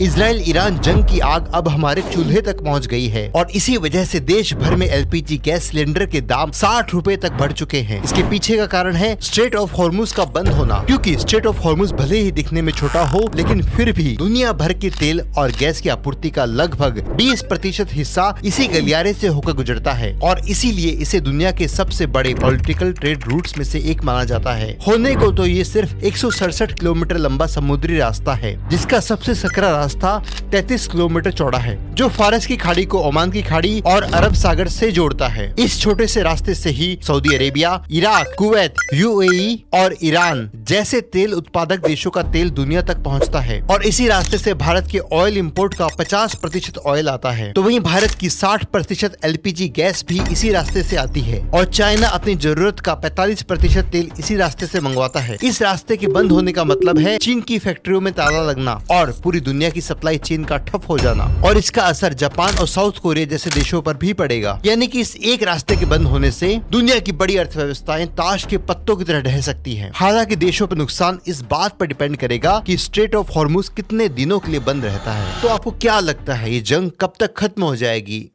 Israel Iran जंग की आग अब हमारे चूल्हे तक पहुंच गई है और इसी वजह से देश भर में एलपीजी गैस सिलेंडर के दाम 60 रुपए तक बढ़ चुके हैं। इसके पीछे का कारण है स्ट्रेट ऑफ हॉर्मुज का बंद होना, क्योंकि स्ट्रेट ऑफ हॉर्मुज भले ही दिखने में छोटा हो, लेकिन फिर भी दुनिया भर के तेल और गैस की आपूर्ति का लगभग 20% हिस्सा इसी गलियारे से होकर गुजरता है और इसीलिए इसे दुनिया के सबसे बड़े पॉलिटिकल ट्रेड रूट्स में से एक माना जाता है। होने को तो ये सिर्फ 167 किलोमीटर लंबा समुद्री रास्ता है, जिसका सबसे सकरा रास्ता 33 किलोमीटर चौड़ा है, जो फारस की खाड़ी को ओमान की खाड़ी और अरब सागर से जोड़ता है। इस छोटे से रास्ते से ही Saudi Arabia, Iraq, Kuwait, UAE और ईरान जैसे तेल उत्पादक देशों का तेल दुनिया तक पहुंचता है और इसी रास्ते से भारत के ऑयल इंपोर्ट का 50% ऑयल आता है। तो वहीं भारत की 60% एलपीजी गैस भी इसी रास्ते से आती है और चाइना अपनी जरूरत का 45% तेल इसी रास्ते से मंगवाता है। इस रास्ते के बंद होने का मतलब है चीन की फैक्ट्रियों में ताला लगना और पूरी दुनिया की सप्लाई चेन का ठप हो जाना, और इसका असर जापान और साउथ कोरिया जैसे देशों पर भी पड़ेगा। यानी कि इस एक रास्ते के बंद होने से दुनिया की बड़ी अर्थव्यवस्थाएं ताश के पत्तों की तरह ढह सकती हैं। हालांकि देशों पर नुकसान इस बात पर डिपेंड करेगा कि स्ट्रेट ऑफ हॉर्मुज कितने दिनों के लिए बंद रहता है। तो आपको क्या लगता है, ये जंग कब तक खत्म हो जाएगी?